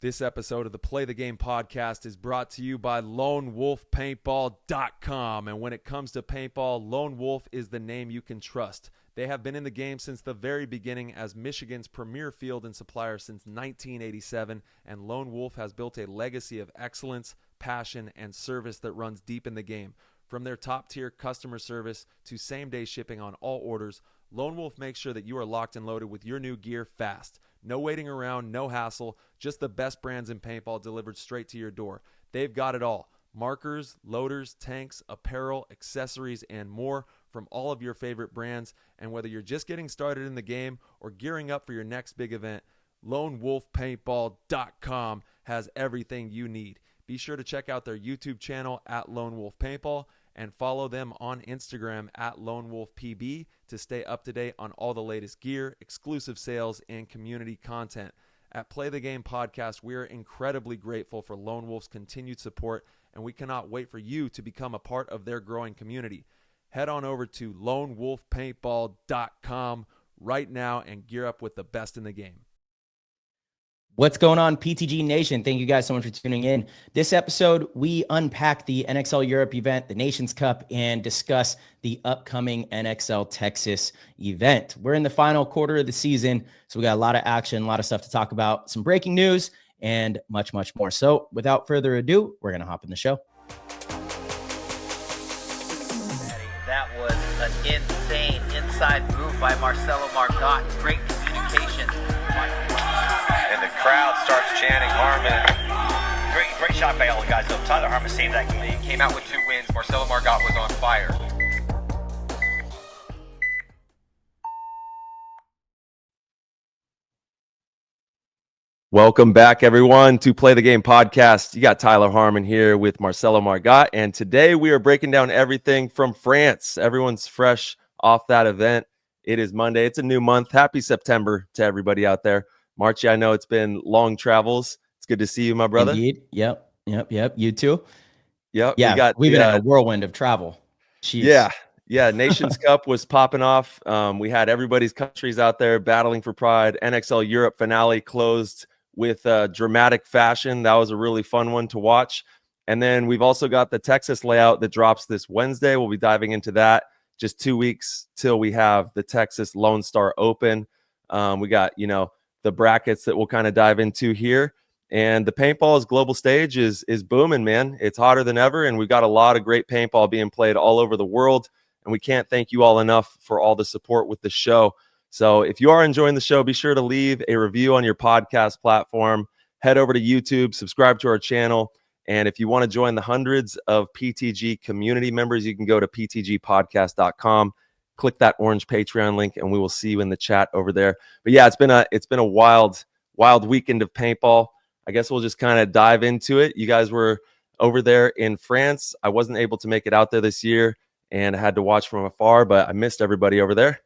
This episode of the Play the Game podcast is brought to you by LoneWolfPaintball.com. And when it comes to paintball, Lone Wolf is the name you can trust. They have been in the game since the very beginning as Michigan's premier field and supplier since 1987, and Lone Wolf has built a legacy of excellence, passion, and service that runs deep in the game. From their top-tier customer service to same-day shipping on all orders, Lone Wolf makes sure that you are locked and loaded with your new gear fast. No waiting around, no hassle, just the best brands in paintball delivered straight to your door. They've got it all. Markers, loaders, tanks, apparel, accessories, and more from all of your favorite brands. And whether you're just getting started in the game or gearing up for your next big event, LoneWolfPaintball.com has everything you need. Be sure to check out their YouTube channel at Lone Wolf Paintball and follow them on Instagram at Lone Wolf PB to stay up to date on all the latest gear, exclusive sales, and community content. At Play the Game Podcast, we are incredibly grateful for Lone Wolf's continued support, and we cannot wait for you to become a part of their growing community. Head on over to LoneWolfPaintball.com right now and gear up with the best in the game. What's going on, PTG Nation? Thank you guys so much for tuning in. This episode, we unpack the NXL Europe event, the Nations Cup, and discuss the upcoming NXL Texas event. We're in the final quarter of the season, so we got a lot of action, a lot of stuff to talk about, some breaking news, and much, much more. So without further ado, we're going to hop in the show. That was an insane inside move by Marcello Margot. Great communication. And the crowd starts chanting Harmon. Great shot by all the guys. Though Tyler Harmon saved that game. He came out with 2 wins. Marcello Margot was on fire. Welcome back, everyone, to Play the Game podcast. You got Tyler Harmon here with Marcello Margot, and today we are breaking down everything from France. Everyone's fresh off that event. It is Monday. It's a new month. Happy September to everybody out there. Marchie, I know it's been long travels. It's good to see you, my brother. Indeed. Yep. You too? Yep. Yeah, we've been in a whirlwind of travel. Jeez. Yeah. Nations Cup was popping off. We had everybody's countries out there battling for pride. NXL Europe finale closed with dramatic fashion. That was a really fun one to watch. And then we've also got the Texas layout that drops this Wednesday. We'll be diving into that. Just 2 weeks till we have the Texas Lone Star Open. We got, the brackets that we'll kind of dive into here. And the paintball's global stage is booming, man. It's hotter than ever, and we've got a lot of great paintball being played all over the world. And we can't thank you all enough for all the support with the show. So if you are enjoying the show, be sure to leave a review on your podcast platform. Head over to YouTube, subscribe to our channel. And if you want to join the hundreds of PTG community members, you can go to ptgpodcast.com. Click that orange Patreon link, and we will see you in the chat over there. But yeah, it's been a wild weekend of paintball. I guess we'll just kind of dive into it. You guys were over there in France. I wasn't able to make it out there this year, and I had to watch from afar, but I missed everybody over there.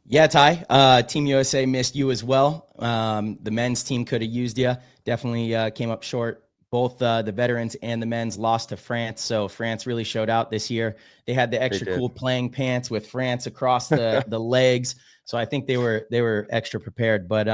Yeah, Ty, Team USA missed you as well. The men's team could have used you. Definitely came up short. Both the veterans and the men's lost to France, so France really showed out this year. They had the extra cool playing pants with France across the legs, so I think they were extra prepared. But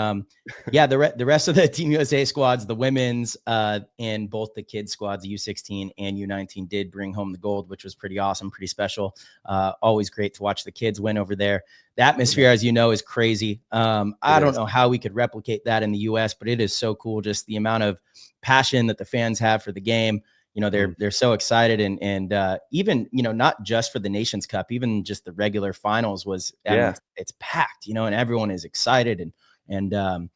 yeah, the rest of the Team USA squads, the women's and both the kids squads, the U16 and U19, did bring home the gold, which was pretty awesome, pretty special. Always great to watch the kids win over there. The atmosphere, as you know, is crazy. I don't know how we could replicate that in the US, but it is so cool. Just the amount of passion that the fans have for the game. They're so excited, and even, not just for the Nations Cup, even just the regular finals was, it's packed, and everyone is excited and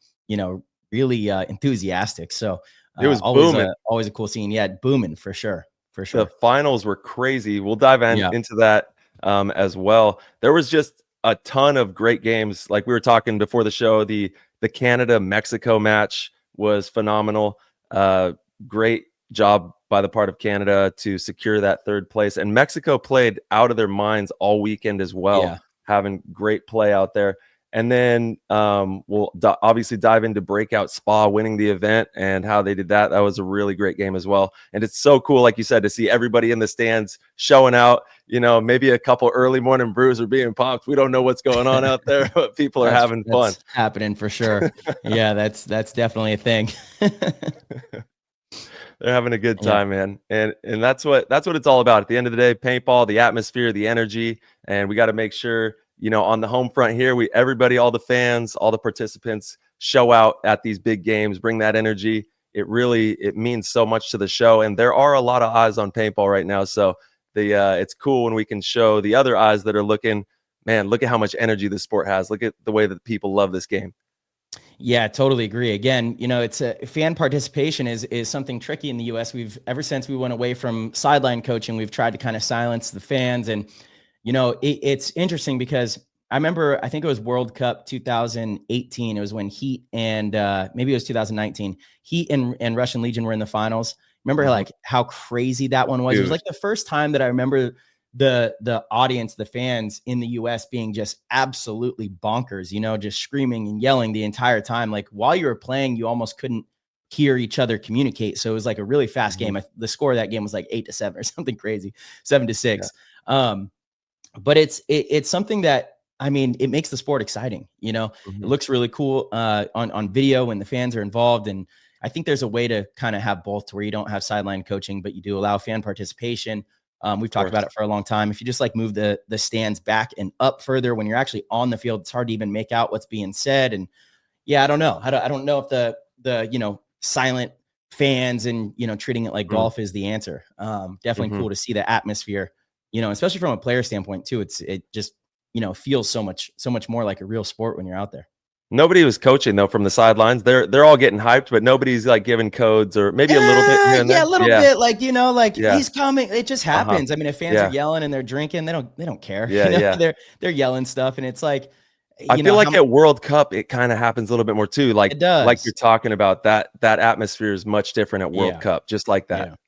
really enthusiastic. So it was always a cool scene. Yeah. Booming for sure. The finals were crazy. We'll dive into that as well. There was just a ton of great games. Like we were talking before the show, the Canada-Mexico match was phenomenal. Great job by the part of Canada to secure that third place. And Mexico played out of their minds all weekend as well, having great play out there. And then we'll obviously dive into Breakout Spa winning the event and how they did that. That was a really great game as well. And it's so cool, like you said, to see everybody in the stands showing out. You know, maybe a couple early morning brews are being popped. We don't know what's going on out there, but people are having fun. That's happening for sure. Yeah, that's definitely a thing. They're having a good time, man. And that's what it's all about. At the end of the day, paintball, the atmosphere, the energy, and we got to make sure, you know, on the home front here, everybody, all the fans, all the participants show out at these big games, bring that energy. It means so much to the show. And there are a lot of eyes on paintball right now. So it's cool when we can show the other eyes that are looking, man, look at how much energy this sport has. Look at the way that people love this game. Yeah, totally agree. Again, you know, it's fan participation is something tricky in the US. Ever since we went away from sideline coaching, we've tried to kind of silence the fans. And, you know, it's interesting because I remember, I think it was World Cup 2018. It was when Heat and maybe it was 2019. Heat and Russian Legion were in the finals. Remember like how crazy that one was? Dude. It was like the first time that I remember the audience, the fans in the US being just absolutely bonkers, you know, just screaming and yelling the entire time. Like while you were playing, you almost couldn't hear each other communicate. So it was like a really fast game. The score of that game was like 8-7 or something crazy, 7-6. Yeah. But it's something that, I mean, it makes the sport exciting. You know, it looks really cool on video when the fans are involved. And I think there's a way to kind of have both, to where you don't have sideline coaching, but you do allow fan participation. We've talked about it for a long time. If you just like move the stands back and up further when you're actually on the field, it's hard to even make out what's being said. And yeah, I don't know. I don't know if the you know, silent fans and, you know, treating it like golf is the answer. Definitely cool to see the atmosphere, you know, especially from a player standpoint too. It just, you know, feels so much more like a real sport when you're out there. Nobody was coaching though from the sidelines. They're all getting hyped, but nobody's like giving codes or maybe a little bit here and there. Yeah, a little bit, like, you know, like he's coming. It just happens. I mean, if fans are yelling and they're drinking, they don't care. Yeah, you know? They're yelling stuff, and it's like, I feel like at World Cup it kind of happens a little bit more too. Like it does. Like you're talking about, that atmosphere is much different at World Cup, just like that.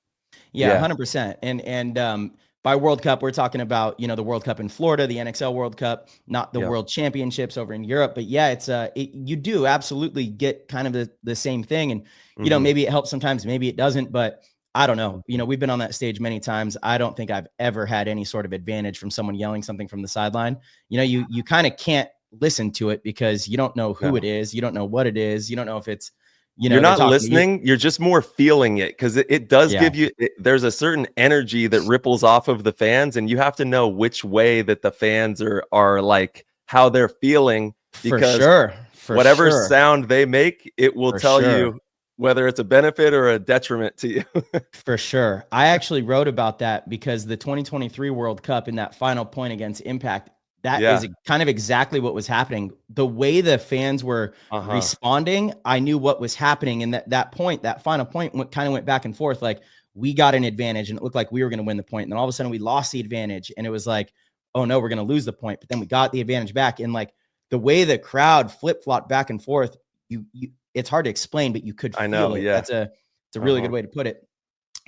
Yeah, 100%. And by World Cup, we're talking about, you know, the World Cup in Florida, the NXL World Cup, not the World Championships over in Europe. But yeah, it's you do absolutely get kind of the same thing. And, you know, maybe it helps sometimes, maybe it doesn't, but I don't know. You know, we've been on that stage many times. I don't think I've ever had any sort of advantage from someone yelling something from the sideline. You know, you kind of can't listen to it because you don't know who it is. You don't know what it is. You don't know if it's, you know, you're not listening. You're just more feeling it, because it does give you, there's a certain energy that ripples off of the fans, and you have to know which way that the fans are like, how they're feeling, because whatever sound they make, it will tell you whether it's a benefit or a detriment to you. For sure. I actually wrote about that because the 2023 World Cup, in that final point against Impact, that is kind of exactly what was happening. The way the fans were responding, I knew what was happening. And that final point kind of went back and forth. Like, we got an advantage and it looked like we were going to win the point. And then all of a sudden we lost the advantage, and it was like, oh no, we're going to lose the point. But then we got the advantage back. And like the way the crowd flip-flopped back and forth, it's hard to explain, but you could feel it. It's a really good way to put it.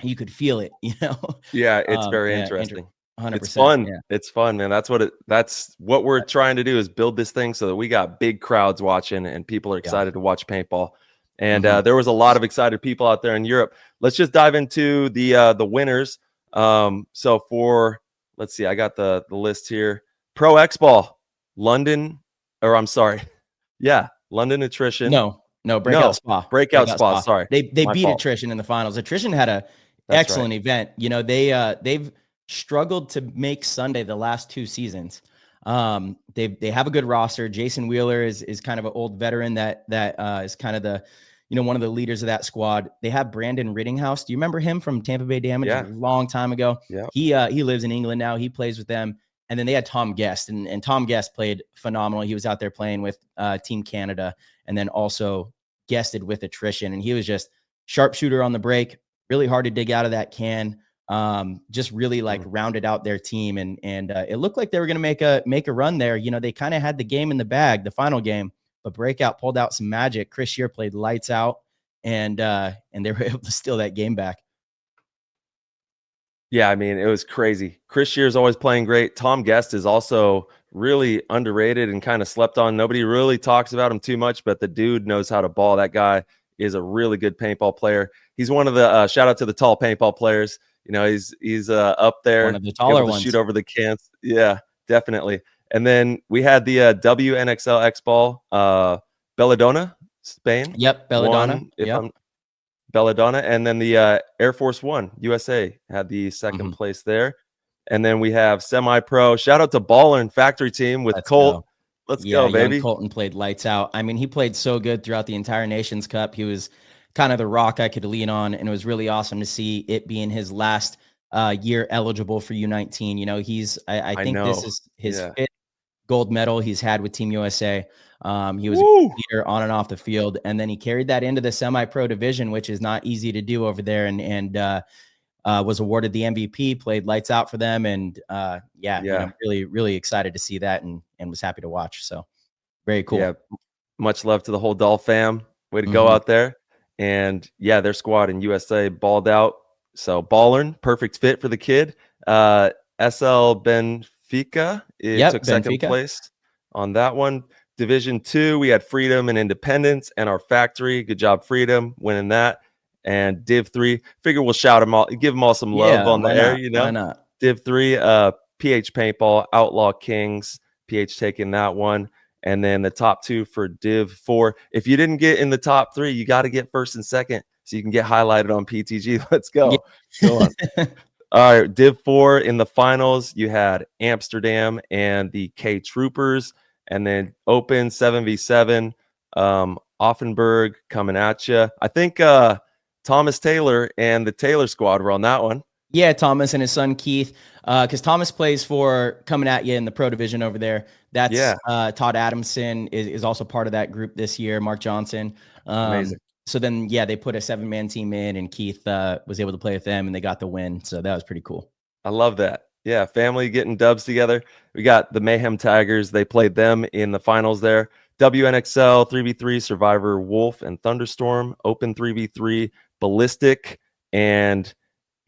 You could feel it, you know? Yeah, it's very interesting. 100%. It's fun. It's fun, man. That's what we're trying to do, is build this thing so that we got big crowds watching and people are excited to watch paintball. And there was a lot of excited people out there in Europe. Let's just dive into the winners. So for, let's see, I got the list here. Pro Xball, London, or I'm sorry. Yeah, London Attrition. No, Breakout Spa. Breakout Spa, sorry. They beat Attrition in the finals. Attrition had a excellent event. You know, they've struggled to make Sunday the last 2 seasons. They have a good roster. Jason Wheeler is kind of an old veteran that is kind of the, you know, one of the leaders of that squad. They have Brandon Rittinghouse. Do you remember him from Tampa Bay Damage a long time ago? Yeah. He lives in England now. He plays with them. And then they had Tom Guest, and Tom Guest played phenomenal. He was out there playing with Team Canada, and then also guested with Attrition. And he was just sharpshooter on the break, really hard to dig out of that can. Just really like rounded out their team, and it looked like they were going to make a run there. You know, they kind of had the game in the bag, the final game, but Breakout pulled out some magic. Chris Shear played lights out, and they were able to steal that game back. Yeah, I mean, it was crazy. Chris Shear is always playing great. Tom Guest is also really underrated and kind of slept on. Nobody really talks about him too much, but the dude knows how to ball. That guy is a really good paintball player. He's one of the shout out to the tall paintball players. He's up there, one of the taller able to ones. shoot over the cans. Yeah, definitely. And then we had the WNXL Xball, Belladonna, Spain. Yep, Belladonna. Belladonna, and then the Air Force One USA had the second place there. And then we have semi-pro. Shout out to Baller and Factory Team with Colt. Let's go, baby. Young Colton played lights out. I mean, he played so good throughout the entire Nations Cup. He was kind of the rock I could lean on, and it was really awesome to see it being his last year eligible for U19. I think this is his fifth gold medal he's had with Team USA. He was a leader on and off the field, and then he carried that into the semi-pro division, which is not easy to do over there, and was awarded the MVP, played lights out for them, and really, really excited to see that, and was happy to watch. So very cool. Yeah, much love to the whole Doll fam. Way to go out there. And yeah, their squad in USA balled out. So Ballern, perfect fit for the kid. SL Benfica took second place on that one. Division 2, we had Freedom and Independence and our Factory. Good job, Freedom, winning that. And Div 3, figure we'll shout them all, give them all some love on the air, Why not? Div 3, PH Paintball, Outlaw Kings, PH taking that one. And then the top 2 for Div 4. If you didn't get in the top 3, you got to get first and second so you can get highlighted on PTG. Let's go. Yeah. Go on. All right, Div 4 in the finals, you had Amsterdam and the K Troopers. And then Open 7v7, Offenburg coming at you. I think Thomas Taylor and the Taylor squad were on that one. Yeah, Thomas and his son Keith, because Thomas plays for coming at you in the pro division over there. That's Todd Adamson is also part of that group this year. Mark Johnson. Amazing. So then, they put a 7-man team in, and Keith was able to play with them, and they got the win. So that was pretty cool. I love that. Yeah, family getting dubs together. We got the Mayhem Tigers. They played them in the finals there. WNXL 3v3, Survivor, Wolf, and Thunderstorm. Open 3v3, Ballistic and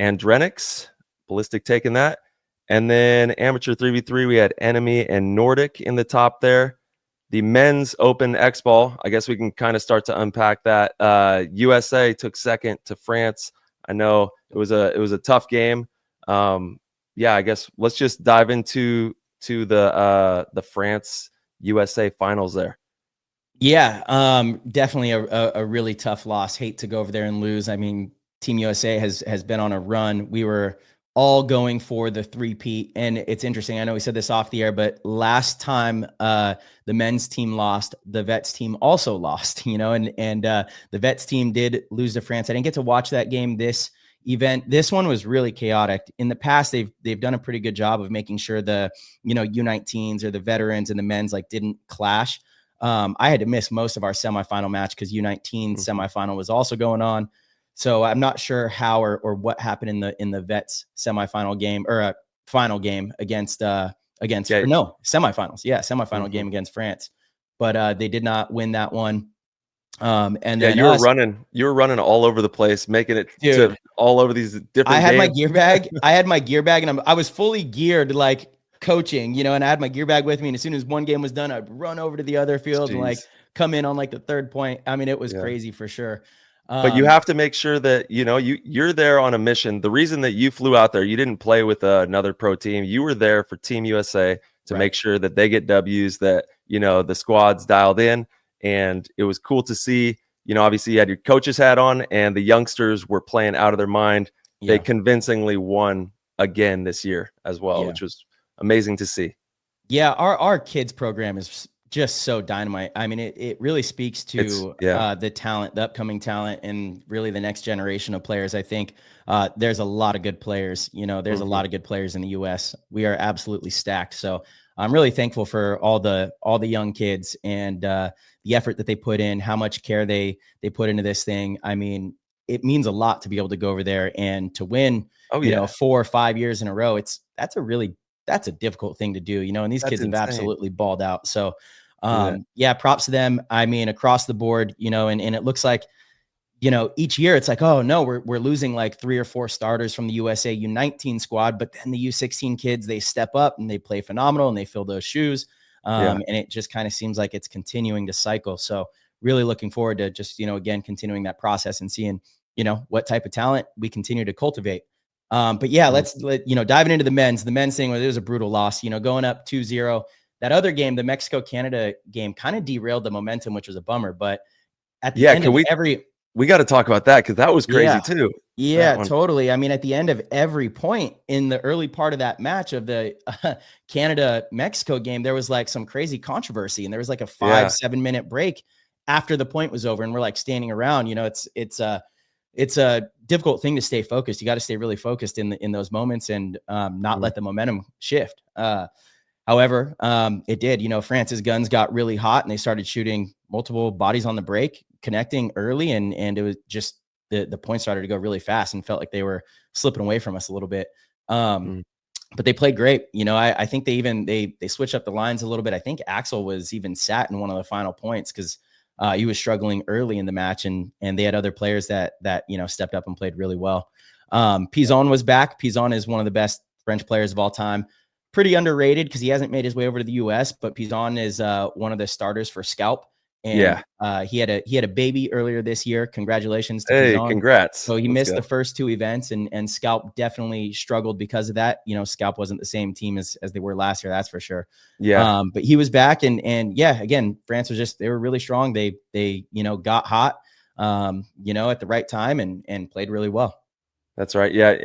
Andrenix. Ballistic taking that. And then amateur 3v3, we had Enemy and Nordic in the top there. The men's Open Xball, I guess we can kind of start to unpack that. USA took second to France. I know it was a tough game. I guess let's just dive into the France USA finals there. Yeah, definitely a really tough loss. Hate to go over there and lose. I mean, Team USA has been on a run. We were all going for the three-peat, and it's interesting. I know we said this off the air, but last time the men's team lost, the vets team also lost. And the vets team did lose to France. I didn't get to watch that game this event. This one was really chaotic. In the past, they've done a pretty good job of making sure the U19s or the veterans and the men's didn't clash. I had to miss most of our semifinal match because U19 semifinal was also going on. So I'm not sure how or what happened in the vets semifinal game or a final game against semifinals. Yeah, semifinal game against France, but they did not win that one. And then you were running all over the place, making it to all over these different I had games. my gear bag. And I was fully geared coaching, and I had my gear bag with me. And as soon as one game was done, I'd run over to the other field and come in on the third point. I mean, it was crazy for sure. But you have to make sure that, you're there on a mission. The reason that you flew out there, you didn't play with another pro team. You were there for Team USA to make sure that they get W's, that, the squad's dialed in. And it was cool to see, obviously you had your coach's hat on and the youngsters were playing out of their mind. Yeah. They convincingly won again this year as well, which was amazing to see. Yeah. Our kids program is just so dynamite. I mean, it really speaks to the talent, the upcoming talent, and really the next generation of players. I think there's a lot of good players, there's a lot of good players in the US. We are absolutely stacked. So I'm really thankful for all the young kids and the effort that they put in, how much care they put into this thing. I mean, it means a lot to be able to go over there and to win, 4 or 5 years in a row. That's a difficult thing to do, and these kids have absolutely balled out. So props to them. I mean, across the board, and it looks like each year it's like, oh no, we're losing like 3 or 4 starters from the USA U19 squad, but then the U16 kids, they step up and they play phenomenal and they fill those shoes. And it just kind of seems like it's continuing to cycle. So really looking forward to just, again, continuing that process and seeing, what type of talent we continue to cultivate. But yeah, let's diving into the men's thing, where it was a brutal loss, going up 2-0. That other game, the Mexico-Canada game, kind of derailed the momentum, which was a bummer. But at the end of we got to talk about that, because that was crazy too. Yeah, totally. I mean, at the end of every point in the early part of that match of the Canada-Mexico game, there was like some crazy controversy, and there was like a 5-7 minute break after the point was over, and we're like standing around. It's a difficult thing to stay focused. You got to stay really focused in those moments and not let the momentum shift. However, it did. France's guns got really hot, and they started shooting multiple bodies on the break, connecting early, and it was just the points started to go really fast and felt like they were slipping away from us a little bit. But they played great. I think they switched up the lines a little bit. I think Axel was even sat in one of the final points because he was struggling early in the match, and they had other players that stepped up and played really well. Pizon was back. Pizon is one of the best French players of all time. Pretty underrated because he hasn't made his way over to the US, but Pizon is one of the starters for Scalp. And he had a baby earlier this year. Congratulations to Pizon. Congrats. So he missed the first 2 events, and Scalp definitely struggled because of that. Scalp wasn't the same team as they were last year, that's for sure. But he was back, and again, France was they were really strong. They got hot at the right time and played really well. That's right. Yeah.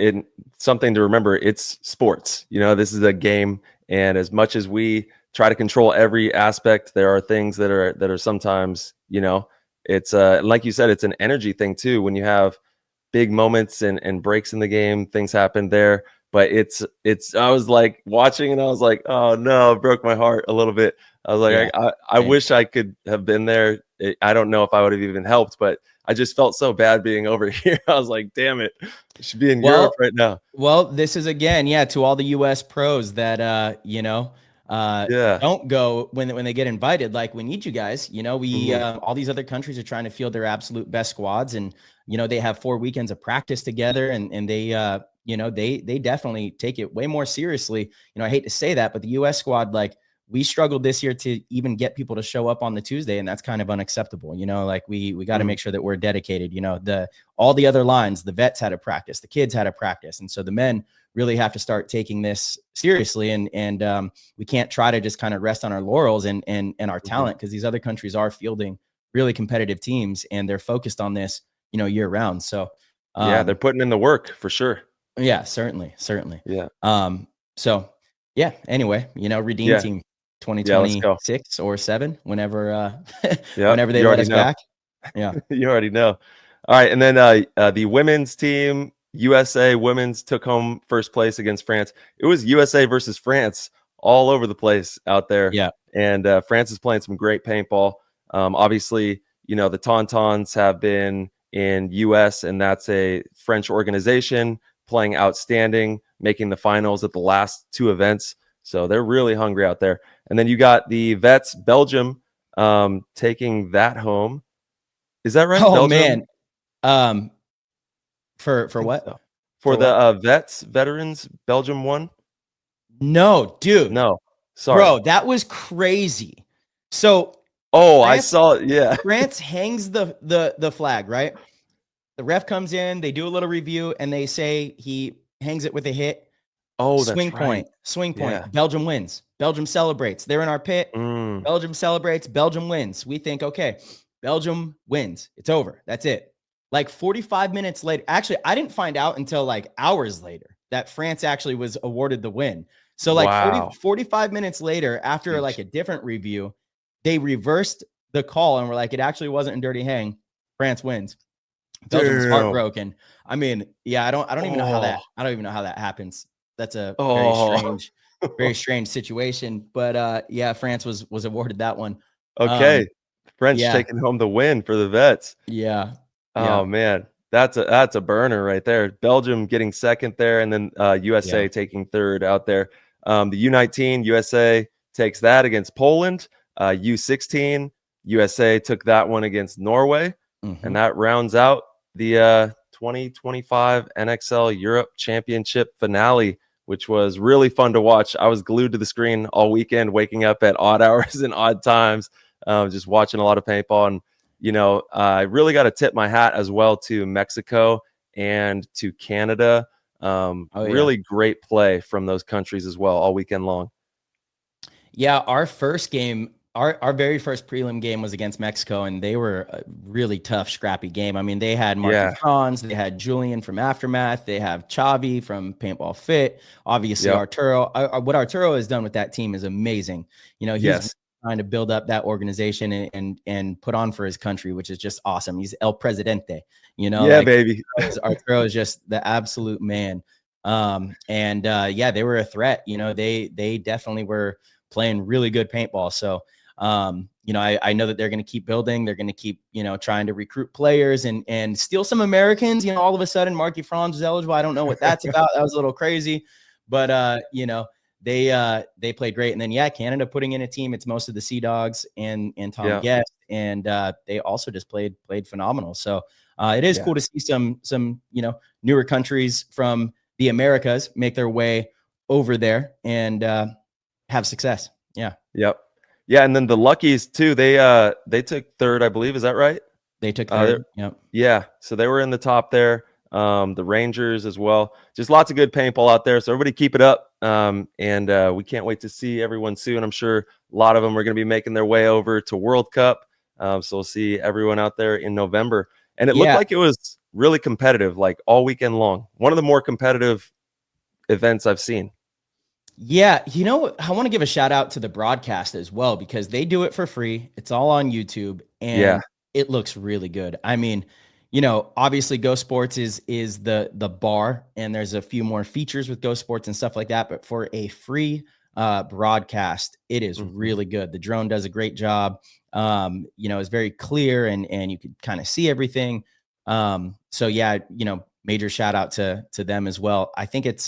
Something to remember. It's sports. This is a game. And as much as we try to control every aspect, there are things that are sometimes, it's like you said, it's an energy thing too. When you have big moments and breaks in the game, things happen there. But I was like watching, and I was like, oh no, it broke my heart a little bit. I was like, I wish I could have been there. I don't know if I would have even helped, but I just felt so bad being over here. I was like, damn it, I should be in Europe right now. Well, this is again, to all the US pros that don't go when they get invited. Like, we need you guys. We all these other countries are trying to field their absolute best squads, and they have 4 weekends of practice together, and they they definitely take it way more seriously. I hate to say that, but the US squad, like, we struggled this year to even get people to show up on the Tuesday, and that's kind of unacceptable. Like, we got to make sure that we're dedicated. All the other lines, the vets had a practice, the kids had a practice, and so the men really have to start taking this seriously, and we can't try to just kind of rest on our laurels and our talent, because these other countries are fielding really competitive teams, and they're focused on this year round. So they're putting in the work for sure. Yeah, certainly. Yeah. So yeah, anyway, redeem team 2026 or 7, whenever whenever they let us back. Yeah. You already know. All right, and then the women's team, USA women's, took home first place against France. It was USA versus France all over the place out there. Yeah. And France is playing some great paintball. Obviously, the Tauntauns have been in US, and that's a French organization, playing outstanding, making the finals at the last 2 events. So they're really hungry out there. And then you got the Vets, Belgium, taking that home. Is that right? Oh, Belgium? Man. For what? So. For the Vets, veterans, Belgium won? No, dude. No. Sorry. Bro, that was crazy. So I saw it. Yeah. France hangs the flag, right? The ref comes in, they do a little review, and they say he hangs it with a hit. Oh, swing that's right. Swing point. Yeah. Belgium wins. Belgium celebrates. They're in our pit. Belgium celebrates. Belgium wins. We think, okay, Belgium wins. It's over. That's it. Like 45 minutes later, actually, I didn't find out until like hours later that France actually was awarded the win. So like 45 minutes later, after like a different review, they reversed the call and were like, it actually wasn't a dirty hang. France wins. Belgium's heartbroken. I mean, yeah, I don't even know how that happens. That's a very strange situation. But yeah, France was awarded that one. Okay. French taking home the win for the Vets. Yeah. Oh man, that's a burner right there. Belgium getting second there, and then USA taking third out there. The U19 USA takes that against Poland. U16 USA took that one against Norway. And that rounds out the 2025 NXL Europe Championship finale, which was really fun to watch. I was glued to the screen all weekend, waking up at odd hours and odd times, just watching a lot of paintball. And, I really got to tip my hat as well to Mexico and to Canada. Really great play from those countries as well all weekend long. Yeah, our first game, our very first prelim game was against Mexico, and they were a really tough, scrappy game. I mean, they had Marky Franz, they had Julian from Aftermath, they have Chavi from Paintball Fit, obviously Arturo. What Arturo has done with that team is amazing. He's trying to build up that organization and put on for his country, which is just awesome. He's El Presidente, baby. Arturo is just the absolute man. They were a threat. They definitely were playing really good paintball. So, I know that they're going to keep building. They're going to keep, trying to recruit players and steal some Americans. All of a sudden Marky Franz was eligible. I don't know what that's about. That was a little crazy, but they played great. And then, Canada putting in a team. It's most of the Sea Dogs and Tom Guest. And they also just played phenomenal. So it is cool to see some, newer countries from the Americas make their way over there and have success. Yeah. Yep. Yeah. And then the Luckies too, they took third, I believe. Is that right? They took third. Yep. Yeah. So they were in the top there. The Rangers as well. Just lots of good paintball out there. So everybody keep it up. And we can't wait to see everyone soon. I'm sure a lot of them are going to be making their way over to World Cup. So we'll see everyone out there in November. And it looked like it was really competitive, like all weekend long. One of the more competitive events I've seen. Yeah. I want to give a shout out to the broadcast as well, because they do it for free. It's all on YouTube and it looks really good. I mean, obviously Go Sports is the bar, and there's a few more features with Go Sports and stuff like that. But for a free broadcast, it is really good. The drone does a great job. It's very clear and you could kind of see everything. Major shout out to them as well. I think it's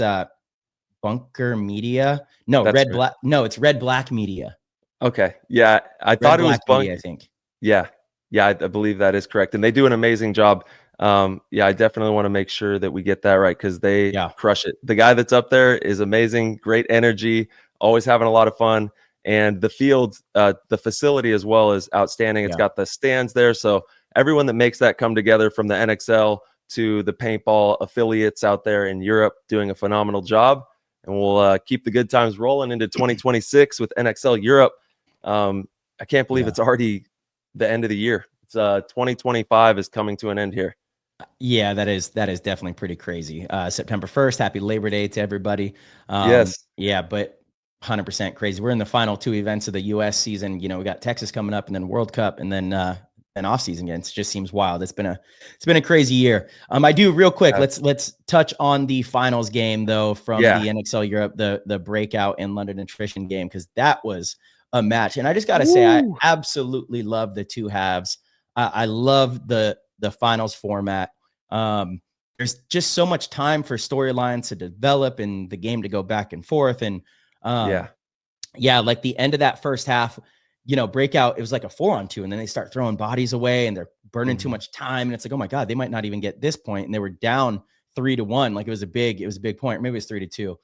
Bunker Media. No, That's Red Black. No, it's Red Black Media. Okay. Yeah. I thought it was Bunker, I think. Yeah. Yeah. I believe that is correct. And they do an amazing job. I definitely want to make sure that we get that right, because they crush it. The guy that's up there is amazing. Great energy, always having a lot of fun. And the field, the facility as well is outstanding. It's got the stands there. So everyone that makes that come together, from the NXL to the paintball affiliates out there in Europe, doing a phenomenal job. And we'll keep the good times rolling into 2026 with NXL Europe. I can't believe it's already the end of the year. It's 2025 is coming to an end here. Yeah, that is definitely pretty crazy. September 1st, happy Labor Day to everybody. Yes. Yeah, but 100% crazy. We're in the final two events of the US season. We got Texas coming up, and then World Cup, and then an off season again. It just seems wild. It's been a crazy year. I do real quick. Let's touch on the finals game though from the NXL Europe, the breakout and London Nutrition game, because that was a match. And I just got to say, I absolutely love the two halves. I love the finals format. There's just so much time for storylines to develop and the game to go back and forth. And like the end of that first half, breakout, it was like a 4-on-2, and then they start throwing bodies away and they're burning too much time. And it's like, oh my God, they might not even get this point. And they were down 3-1. Like it was a big point. Maybe it was 3-2.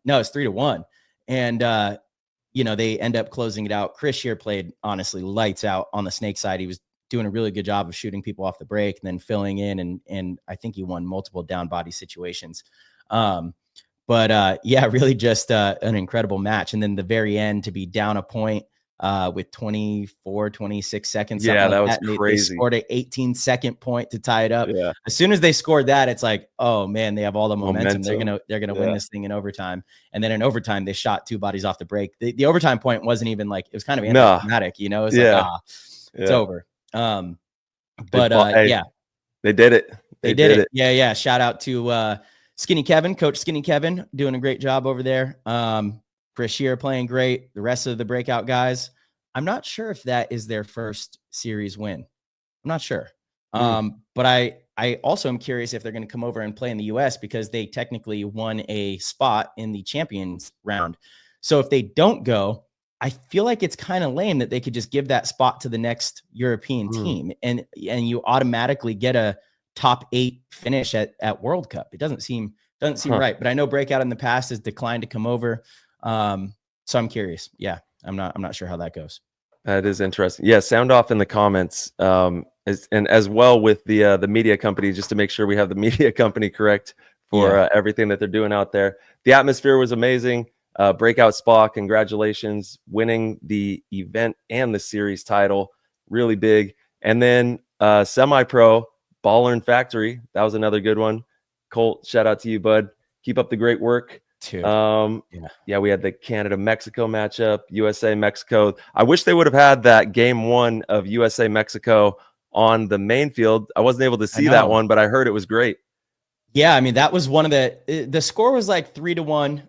No, it's 3-1. And, they end up closing it out. Chris here played honestly lights out on the Snake side. He was doing a really good job of shooting people off the break and then filling in. And I think he won multiple down body situations. Really just an incredible match. And then the very end, to be down a point with 26 seconds. Yeah, that was crazy. They scored an 18-second point to tie it up. Yeah. As soon as they scored that, it's like, oh man, they have all the momentum. They're gonna win this thing in overtime. And then in overtime, they shot two bodies off the break. The overtime point wasn't even like, it was kind of anticlimactic, It was it's over. They did it. They did it. Yeah. Shout out to Skinny Kevin, Coach Skinny Kevin, doing a great job over there. Chris Shear playing great. The rest of the breakout guys, I'm not sure if that is their first series win. I'm not sure. But I also am curious if they're going to come over and play in the US, because they technically won a spot in the champions round. So if they don't go, I feel like it's kind of lame that they could just give that spot to the next European team, and you automatically get a top 8 finish at World Cup. It doesn't seem right. But I know Breakout in the past has declined to come over. So I'm curious. Yeah, I'm not sure how that goes. That is interesting. Yeah, sound off in the comments, and as well with the media company, just to make sure we have the media company correct for everything that they're doing out there. The atmosphere was amazing. Breakout Spa, congratulations, winning the event and the series title, really big. And then semi-pro Baller and Factory, that was another good one. Colt, shout out to you, bud. Keep up the great work. Dude. Yeah, we had the Canada-Mexico matchup, USA-Mexico. I wish they would have had that game 1 of USA-Mexico on the main field. I wasn't able to see that one, but I heard it was great. Yeah, I mean, that was one of the score was like 3-1.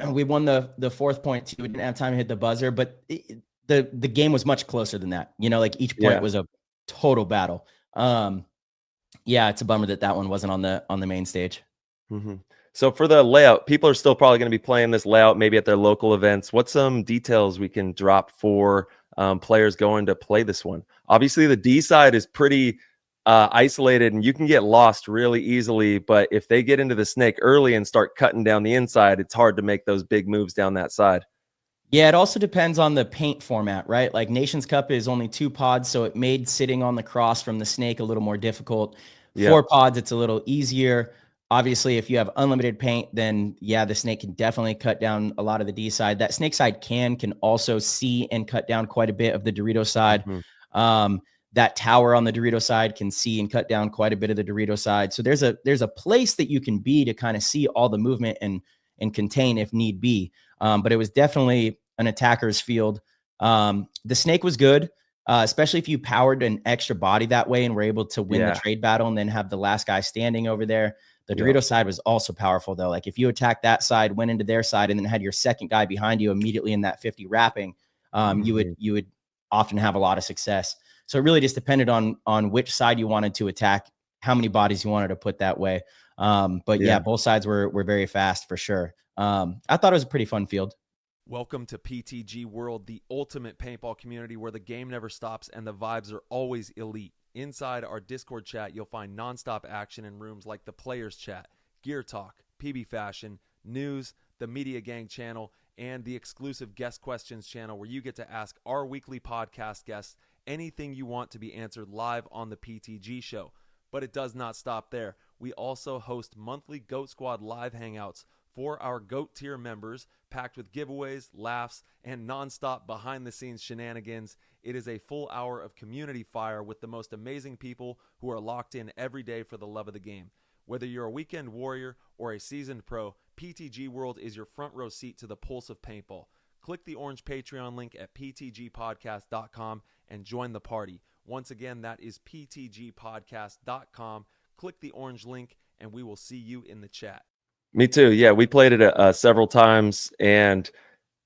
We won the fourth point too. We didn't have time to hit the buzzer, but the game was much closer than that. You know, like each point was a total battle. Yeah, it's a bummer that one wasn't on the main stage. Mm-hmm. So for the layout, people are still probably going to be playing this layout maybe at their local events. What's some details we can drop for players going to play this one? Obviously, the D side is pretty isolated and you can get lost really easily. But if they get into the snake early and start cutting down the inside, it's hard to make those big moves down that side. Yeah, it also depends on the paint format, right? Like Nations Cup is only 2 pods, so it made sitting on the cross from the snake a little more difficult. 4 pods, it's a little easier. Obviously, if you have unlimited paint, then yeah, the snake can definitely cut down a lot of the D side. That snake side can also see and cut down quite a bit of the Dorito side. Mm-hmm. That tower on the Dorito side can see and cut down quite a bit of the Dorito side. So there's a place that you can be to kind of see all the movement and contain if need be. But it was definitely an attacker's field. The snake was good, especially if you powered an extra body that way and were able to win the trade battle and then have the last guy standing over there. The Dorito side was also powerful though. Like if you attacked that side, went into their side, and then had your second guy behind you immediately in that 50 wrapping, you would often have a lot of success. So it really just depended on which side you wanted to attack, how many bodies you wanted to put that way. But yeah, both sides were very fast for sure. I thought it was a pretty fun field. Welcome to PTG World, the ultimate paintball community where the game never stops and the vibes are always elite. Inside our Discord chat, you'll find nonstop action in rooms like the Players Chat, Gear Talk, PB Fashion, News, the Media Gang channel, and the exclusive Guest Questions channel where you get to ask our weekly podcast guests anything you want to be answered live on the PTG show. But it does not stop there. We also host monthly Goat Squad live hangouts for our GOAT tier members, packed with giveaways, laughs, and nonstop behind-the-scenes shenanigans. It is a full hour of community fire with the most amazing people who are locked in every day for the love of the game. Whether you're a weekend warrior or a seasoned pro, PTG World is your front row seat to the pulse of paintball. Click the orange Patreon link at ptgpodcast.com and join the party. Once again, that is ptgpodcast.com. Click the orange link and we will see you in the chat. Me too. Yeah, we played it several times, and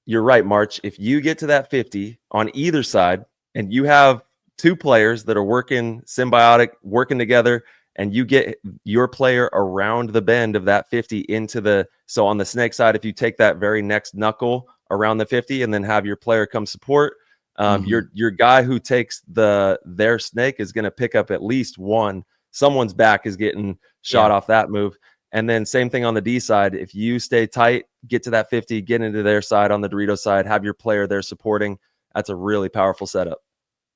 you're right, March. If you get to that 50 on either side, and you have 2 players that are working symbiotic, working together, and you get your player around the bend of that 50 into the, so on the snake side, if you take that very next knuckle around the 50 and then have your player come support, your guy who takes their snake is going to pick up at least one. Someone's back is getting shot off that move. And then same thing on the D side. If you stay tight, get to that 50, get into their side on the Dorito side, have your player there supporting. That's a really powerful setup.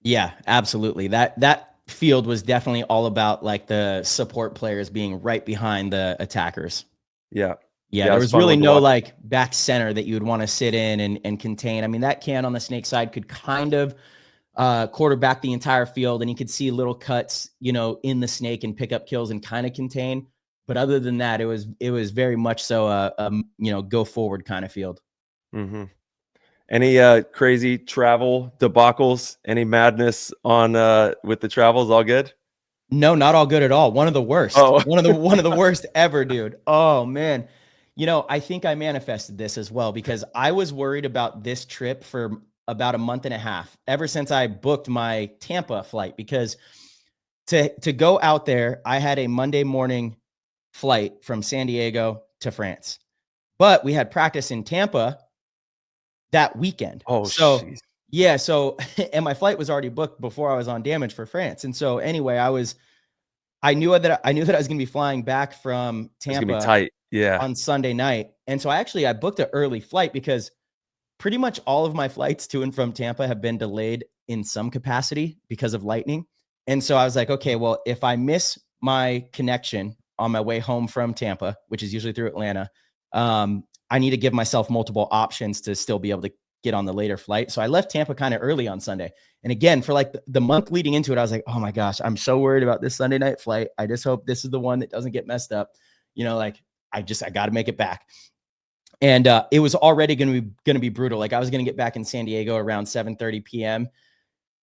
Yeah, absolutely. That field was definitely all about like the support players being right behind the attackers. Yeah. There was really no like back center that you would want to sit in and contain. I mean, that can on the snake side could kind of quarterback the entire field, and you could see little cuts, in the snake and pick up kills and kind of contain. But other than that, it was very much so a go forward kind of field. Mm-hmm. Any crazy travel debacles? Any madness on with the travels? All good? No, not all good at all. One of the worst. Oh. one of the worst ever, dude. Oh man. I think I manifested this as well because I was worried about this trip for about a month and a half, ever since I booked my Tampa flight, because to go out there, I had a Monday morning flight from San Diego to France, but we had practice in Tampa that weekend. Oh, So jeez. yeah, so and my flight was already booked before I was on damage for France. And so anyway, I knew that I was going to be flying back from It's gonna be Tampa tight. Yeah. on Sunday night. And so I booked an early flight because pretty much all of my flights to and from Tampa have been delayed in some capacity because of lightning. And so I was like, okay, well, if I miss my connection on my way home from Tampa, which is usually through Atlanta, I need to give myself multiple options to still be able to get on the later flight. So I left Tampa kind of early on Sunday. And again, for like the month leading into it, I was like, oh my gosh, I'm so worried about this Sunday night flight. I just hope this is the one that doesn't get messed up. You know, like I got to make it back. And it was already going to be brutal. Like I was going to get back in San Diego around 7:30 p.m.,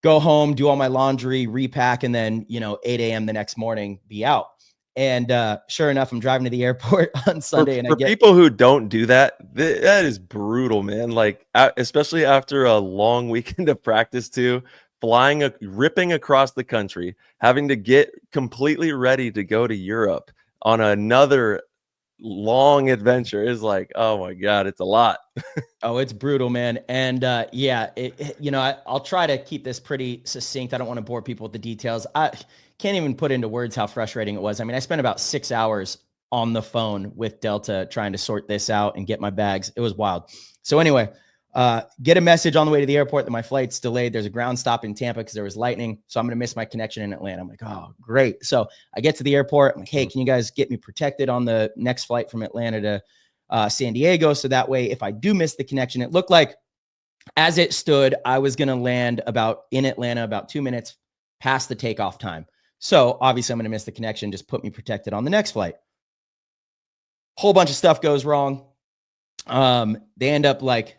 go home, do all my laundry, repack, and then, 8 a.m. the next morning, be out. And sure enough, I'm driving to the airport on Sunday. For people who don't do that, that is brutal, man. Like, especially after a long weekend of practice too, ripping across the country, having to get completely ready to go to Europe on another long adventure is like, oh my God, it's a lot. Oh, it's brutal, man. And yeah, I'll try to keep this pretty succinct. I don't want to bore people with the details. I can't even put into words how frustrating it was. I mean, I spent about 6 hours on the phone with Delta trying to sort this out and get my bags. It was wild. So anyway, get a message on the way to the airport that my flight's delayed. There's a ground stop in Tampa because there was lightning. So I'm going to miss my connection in Atlanta. I'm like, oh, great. So I get to the airport. I'm like, hey, can you guys get me protected on the next flight from Atlanta to San Diego? So that way, if I do miss the connection, it looked like as it stood, I was going to land in Atlanta about 2 minutes past the takeoff time. So obviously I'm going to miss the connection. Just put me protected on the next flight. Whole bunch of stuff goes wrong. They end up like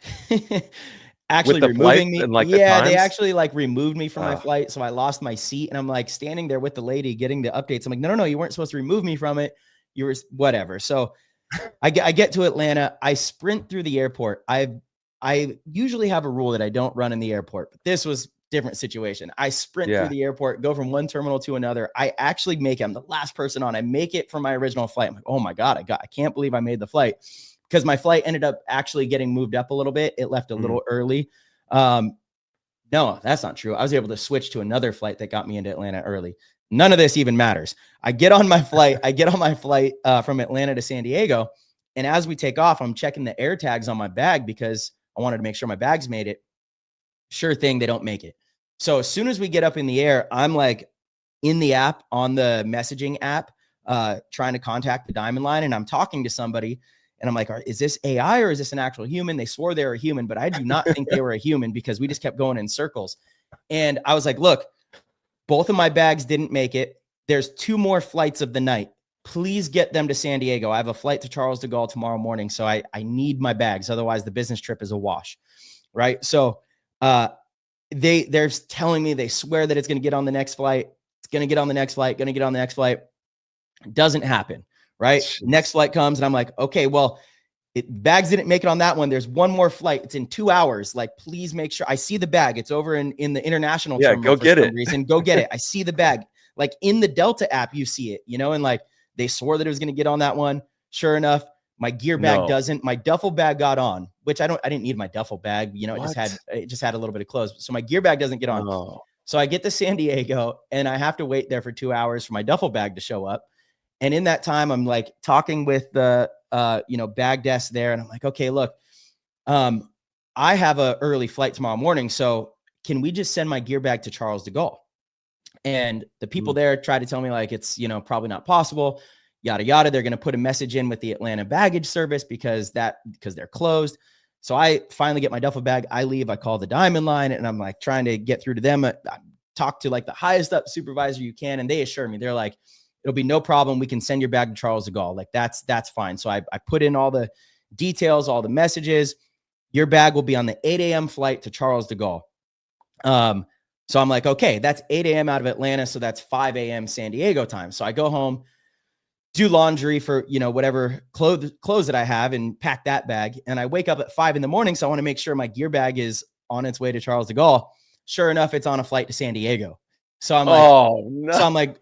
actually removing me. And like they actually like removed me from my flight. So I lost my seat and I'm like standing there with the lady getting the updates. I'm like, no, you weren't supposed to remove me from it. You were whatever. So I get to Atlanta. I sprint through the airport. I usually have a rule that I don't run in the airport, but this was different situation. I sprint through the airport, go from one terminal to another. I actually I'm the last person on. I make it from my original flight. I'm like, oh my God, I can't believe I made the flight. Because my flight ended up actually getting moved up a little bit. It left a little early. No, that's not true. I was able to switch to another flight that got me into Atlanta early. None of this even matters. I get on my flight from Atlanta to San Diego. And as we take off, I'm checking the air tags on my bag because I wanted to make sure my bags made it. Sure thing, they don't make it. So as soon as we get up in the air, I'm like in the app, on the messaging app, trying to contact the Diamond Line. And I'm talking to somebody. And I'm like, is this AI or is this an actual human? They swore they were a human, but I do not think they were a human because we just kept going in circles. And I was like, look, both of my bags didn't make it. There's 2 more flights of the night. Please get them to San Diego. I have a flight to Charles de Gaulle tomorrow morning. So I need my bags. Otherwise the business trip is a wash. Right. So they're telling me, they swear that it's going to get on the next flight. It's going to get on the next flight, going to get on the next flight. It doesn't happen. Right. Jeez. Next flight comes and I'm like, okay, well, bags didn't make it on that one. There's one more flight. It's in 2 hours. Like, please make sure I see the bag. It's over in the international terminal. Go get it. Go get it. I see the bag. Like in the Delta app, you see it, and like they swore that it was going to get on that one. Sure enough, my gear bag doesn't. My duffel bag got on, which I didn't need my duffel bag. It just had a little bit of clothes. So my gear bag doesn't get on. No. So I get to San Diego and I have to wait there for 2 hours for my duffel bag to show up. And in that time, I'm like talking with the, bag desk there. And I'm like, okay, look, I have a early flight tomorrow morning. So can we just send my gear bag to Charles de Gaulle? And the people there try to tell me like, it's, probably not possible, yada, yada. They're going to put a message in with the Atlanta baggage service because they're closed. So I finally get my duffel bag. I leave, I call the Diamond Line and I'm like trying to get through to them. I talk to like the highest up supervisor you can. And they assure me, they're like, it'll be no problem. We can send your bag to Charles de Gaulle. Like that's fine. So I put in all the details, all the messages. Your bag will be on the 8 a.m. flight to Charles de Gaulle. So I'm like, okay, that's 8 a.m. out of Atlanta. So that's 5 a.m. San Diego time. So I go home, do laundry for, whatever clothes that I have and pack that bag. And I wake up at 5 a.m. So I want to make sure my gear bag is on its way to Charles de Gaulle. Sure enough, it's on a flight to San Diego. So I'm like, oh, no.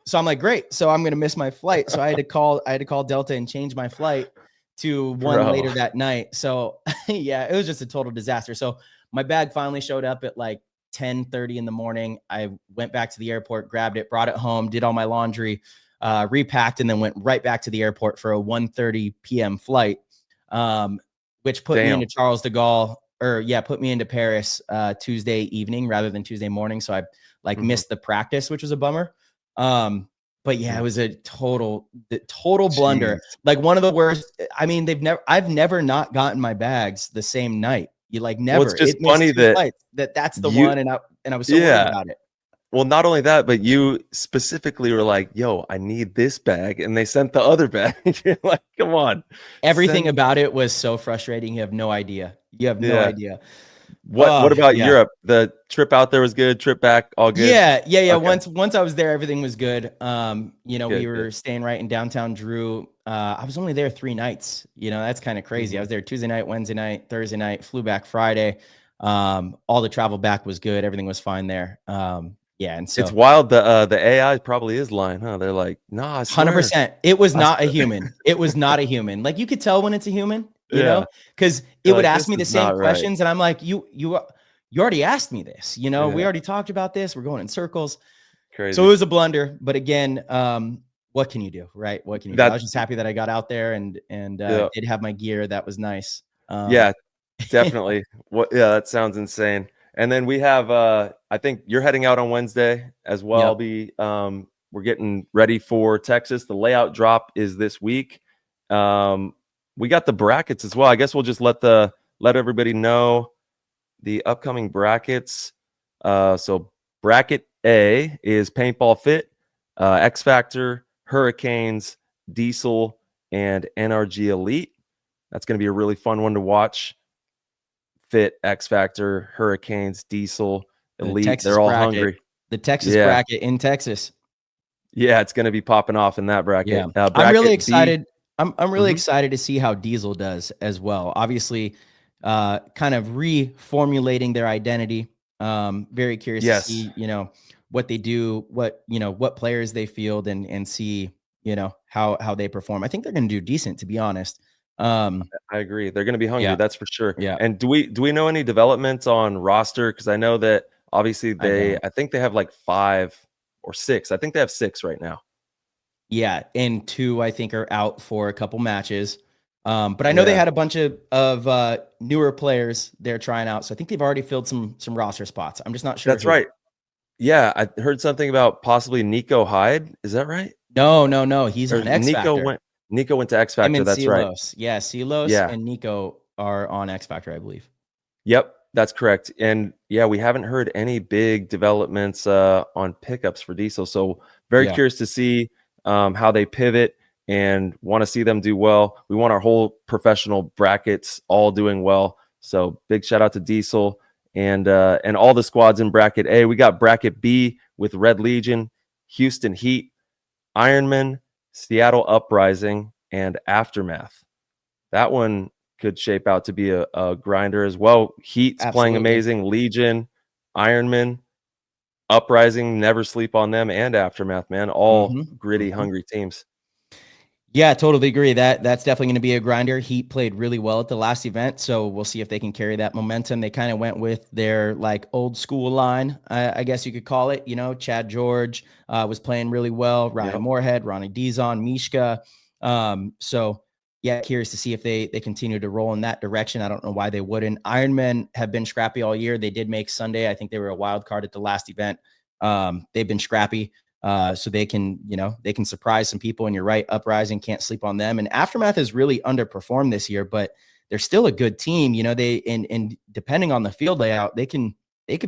So I'm like, great. So I'm going to miss my flight. So I had to call Delta and change my flight to one later that night. So yeah, it was just a total disaster. So my bag finally showed up at like 10:30 in the morning. I went back to the airport, grabbed it, brought it home, did all my laundry, repacked, and then went right back to the airport for a 1:30 p.m. flight, which put me into Charles de Gaulle, put me into Paris Tuesday evening rather than Tuesday morning. So I missed the practice, which was a bummer. But yeah, it was a total blunder. Like one of the worst. I mean, I've never not gotten my bags the same night. You like never. Well, it's just funny that's the one, and I was so worried about it. Well, not only that, but you specifically were like, "Yo, I need this bag," and they sent the other bag. You're like, "Come on!" Everything about it was so frustrating. You have no idea. You have no idea. What about Europe? The trip out there was good. Trip back, all good. Yeah. Okay. Once I was there, everything was good. We were staying right in downtown Drew. I was only there 3 nights. That's kind of crazy. I was there Tuesday night, Wednesday night, Thursday night, flew back Friday. All the travel back was good. Everything was fine there. And so it's wild. The AI probably is lying, huh? They're like, nah, 100%. It was not a human. It was not a human. Like you could tell when it's a human. You know, because it would ask me the same questions, and I'm like, you already asked me this. We already talked about this. We're going in circles. Crazy. So it was a blunder, but again, what can you do, right? What can you do? I was just happy that I got out there and did have my gear. That was nice. Yeah, definitely. That sounds insane. And then we have, I think you're heading out on Wednesday as well. Yep. We're getting ready for Texas. The layout drop is this week. We got the brackets as well. I guess we'll just let everybody know the upcoming brackets. So bracket A is Paintball Fit, X Factor, Hurricanes, Diesel, and NRG Elite. That's going to be a really fun one to watch. Fit, X Factor, Hurricanes, Diesel, Elite. They're all hungry. The Texas bracket in Texas. Yeah, it's going to be popping off in that bracket. Yeah. I'm really excited. I'm really excited to see how Diesel does as well. Obviously, kind of reformulating their identity. Very curious to see, what they do, what players they field and see, how they perform. I think they're going to do decent, to be honest. I agree. They're going to be hungry. That's for sure. Yeah. And do we know any developments on roster? Because I know that obviously I think they have like 5 or 6. I think they have 6 right now. Yeah, and 2 I think are out for a couple matches. But I know they had a bunch of newer players they're trying out, so I think they've already filled some roster spots. I'm just not sure. That's right. Yeah, I heard something about possibly Nico Hyde. Is that right? No. He's on X Factor. Nico went to X Factor. That's right. Yeah, Silos and Nico are on X Factor, I believe. Yep, that's correct. And yeah, we haven't heard any big developments on pickups for Diesel. So very curious to see how they pivot and want to see them do well. We want our whole professional brackets all doing well. So big shout out to Diesel and all the squads in bracket A. We got bracket B with Red Legion, Houston Heat, Ironman, Seattle Uprising, and Aftermath. That one could shape out to be a grinder as well. Heat's playing amazing. Legion, Ironman, Uprising, never sleep on them, and Aftermath, man. All gritty, hungry teams. Yeah, totally agree. That's definitely going to be a grinder. Heat played really well at the last event, so we'll see if they can carry that momentum. They kind of went with their like old school line, I guess you could call it. Chad George was playing really well. Ryan Moorhead, Ronnie Dizon, Mishka. So yeah, curious to see if they continue to roll in that direction. I don't know why they wouldn't. Ironmen have been scrappy all year. They did make Sunday. I think they were a wild card at the last event. They've been scrappy. So they can surprise some people, and you're right. Uprising, can't sleep on them. And Aftermath has really underperformed this year, but they're still a good team. They and depending on the field layout, they could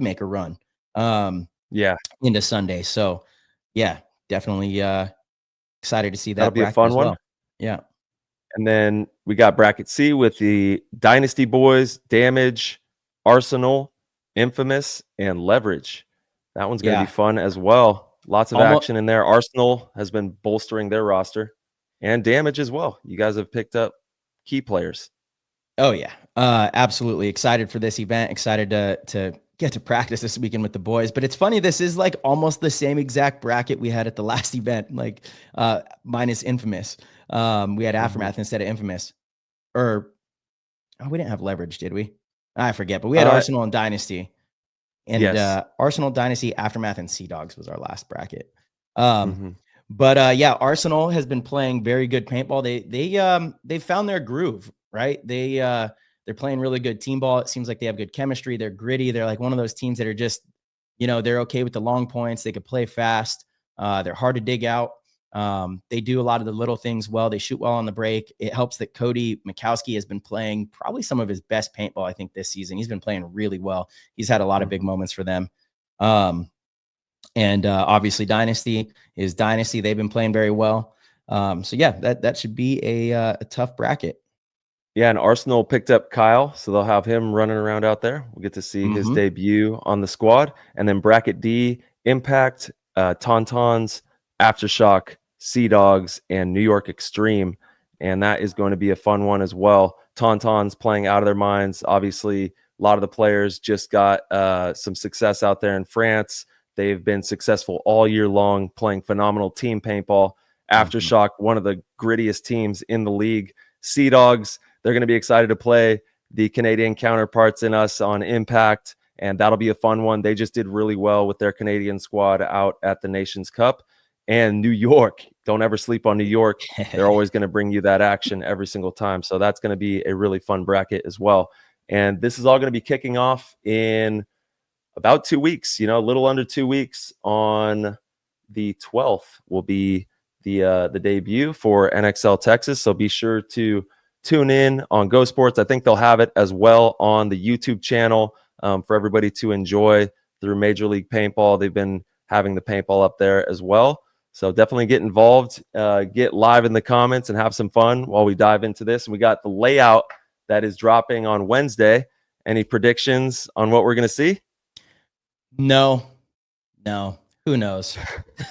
make a run. Into Sunday. So yeah, definitely excited to see that. That'll be a fun one. Yeah. And then we got bracket C with the Dynasty Boys, Damage, Arsenal, Infamous, and Leverage. That one's going to be fun as well. Lots of action in there. Arsenal has been bolstering their roster, and Damage as well. You guys have picked up key players. Oh yeah, absolutely excited for this event. Excited to get to practice this weekend with the boys. But it's funny, this is like almost the same exact bracket we had at the last event, like minus Infamous. We had Aftermath instead of Infamous. or we didn't have leverage, did we? I forget, but we had Arsenal and Dynasty. And Yes. Arsenal, Dynasty, Aftermath, and Sea Dogs was our last bracket. But yeah, Arsenal has been playing very good paintball. They found their groove, right? They're playing really good team ball. It seems like they have good chemistry. They're gritty. They're like one of those teams that are just, they're okay with the long points. They could play fast. They're hard to dig out. They do a lot of the little things well. They shoot well on the break. It helps that Cody Mikowski has been playing probably some of his best paintball, I think, this season. He's been playing really well. He's had a lot of big moments for them. And obviously Dynasty is Dynasty. They've been playing very well. So yeah, that should be a tough bracket. Yeah, and Arsenal picked up Kyle, so they'll have him running around out there. We'll get to see his debut on the squad. And then bracket D, Impact, Tauntauns, Aftershock, Sea Dogs, and New York Extreme. And that is going to be a fun one as well. Tauntauns playing out of their minds. Obviously, a lot of the players just got some success out there in France. They've been successful all year long, playing phenomenal team paintball. Aftershock, one of the grittiest teams in the league. Sea Dogs, they're going to be excited to play the Canadian counterparts in us on Impact, and that'll be a fun one. They just did really well with their Canadian squad out at the Nations Cup. And New York, don't ever sleep on New York. They're always going to bring you that action every single time. So that's going to be a really fun bracket as well. And this is all going to be kicking off in about 2 weeks, a little under 2 weeks. On the 12th will be the debut for NXL Texas. So be sure to tune in on Go Sports. I think they'll have it as well on the YouTube channel for everybody to enjoy through Major League Paintball. They've been having the paintball up there as well. So definitely get involved, get live in the comments and have some fun while we dive into this. And we got the layout that is dropping on Wednesday. Any predictions on what we're going to see? No. Who knows?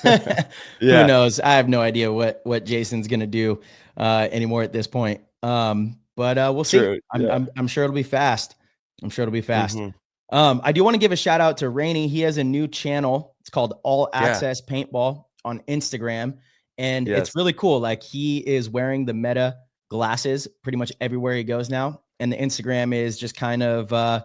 Who knows? I have no idea what Jason's going to do anymore at this point. But we'll see. True. I'm sure it'll be fast. I do want to give a shout out to Rainey. He has a new channel. It's called All Access Paintball on Instagram. And it's really cool. Like, he is wearing the Meta glasses pretty much everywhere he goes now. And the Instagram is just kind of,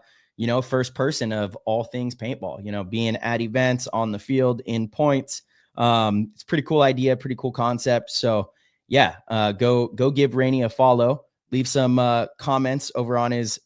first person of all things paintball, being at events, on the field, in points. It's a pretty cool idea, pretty cool concept. So yeah, go give Rainey a follow. Leave some comments over on his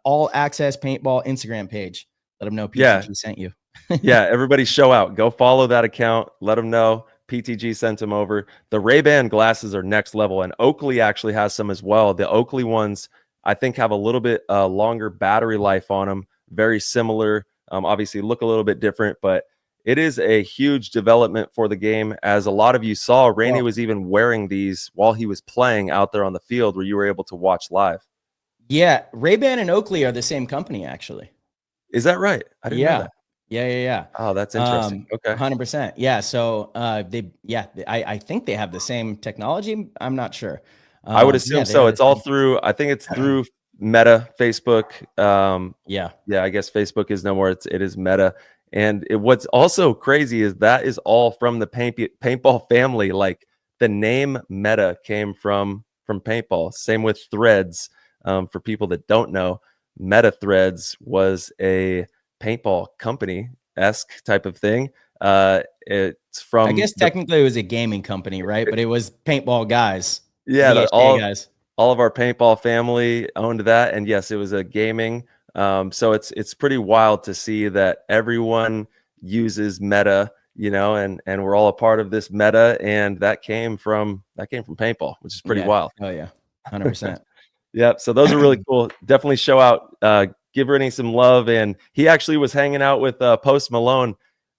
All Access Paintball Instagram page. Let him know PTG sent you. Yeah, everybody show out. Go follow that account. Let them know PTG sent them over. The Ray-Ban glasses are next level, and Oakley actually has some as well. The Oakley ones, I think, have a little bit longer battery life on them. Very similar. Obviously look a little bit different, but it is a huge development for the game. As a lot of you saw, Rainey was even wearing these while he was playing out there on the field, where you were able to watch live. Yeah, Ray-Ban and Oakley are the same company, actually. Is that right? I didn't know that. Yeah. Oh, that's interesting. Okay. 100%. Yeah. So I think they have the same technology. I'm not sure. I would assume so. It's all through, I think it's through Meta, Facebook. I guess Facebook is no more. It is Meta. And what's also crazy is that is all from the paintball family. Like, the name Meta came from paintball. Same with Threads. For people that don't know, Meta Threads was a paintball company-esque type of thing. It's from, I guess technically it was a gaming company, right? But it was paintball guys. Yeah, all of our paintball family owned that, and yes, it was a gaming. So it's pretty wild to see that everyone uses Meta, and we're all a part of this Meta, and that came from paintball, which is pretty wild. Oh yeah, 100%. Yep. So those are really cool. Definitely show out. Give Rennie some love. And he actually was hanging out with Post Malone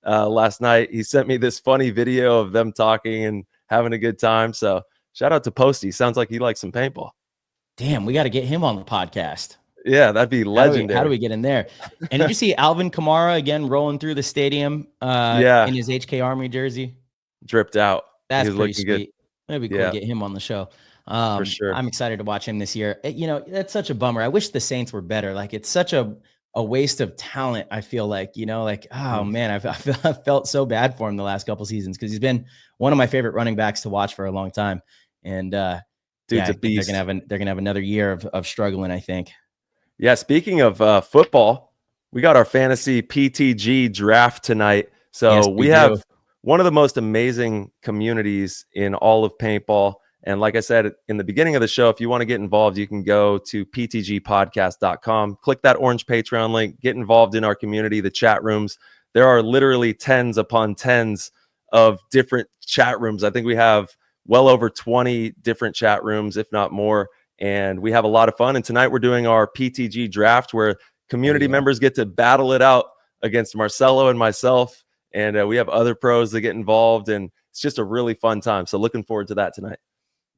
last night. He sent me this funny video of them talking and having a good time. So shout out to Posty. Sounds like he likes some paintball. Damn, we got to get him on the podcast. Yeah, that'd be legendary. How do we get in there? And did you see Alvin Kamara again rolling through the stadium in his HK Army jersey? Dripped out. That's pretty sweet. Good. That'd be cool to get him on the show. For sure. I'm excited to watch him this year. That's such a bummer. I wish the Saints were better. Like, it's such a waste of talent. I feel like, oh man, I've felt so bad for him the last couple seasons, because he's been one of my favorite running backs to watch for a long time. And Dude's I a think beast. they're gonna have another year of struggling, I think. Yeah, speaking of football, we got our fantasy PTG draft tonight. So Yes, we we do. have one of the most amazing communities in all of paintball. And like I said in the beginning of the show, if you want to get involved, you can go to ptgpodcast.com, click that orange Patreon link, get involved in our community, the chat rooms. There are literally tens upon tens of different chat rooms. I think we have well over 20 different chat rooms, if not more. And we have a lot of fun. And tonight we're doing our PTG draft where community members get to battle it out against Marcello and myself. And we have other pros that get involved. And it's just a really fun time. So looking forward to that tonight.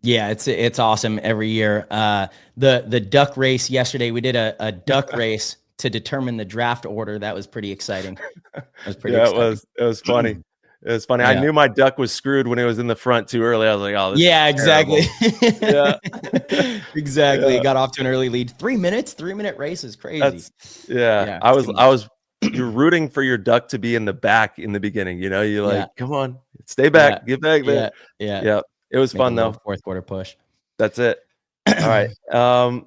Yeah, it's awesome every year. The duck race yesterday, we did a duck race to determine the draft order. That was pretty exciting. It was funny. It was funny. Yeah. I knew my duck was screwed when it was in the front too early. I was like, oh, this is exactly. Yeah. Exactly. Yeah. Got off to an early lead. 3 minutes, 3-minute race is crazy. Yeah, you're rooting for your duck to be in the back in the beginning. You know, you're like, come on, stay back, get back there. Yeah. It was fun though. Fourth quarter push. That's it. All right.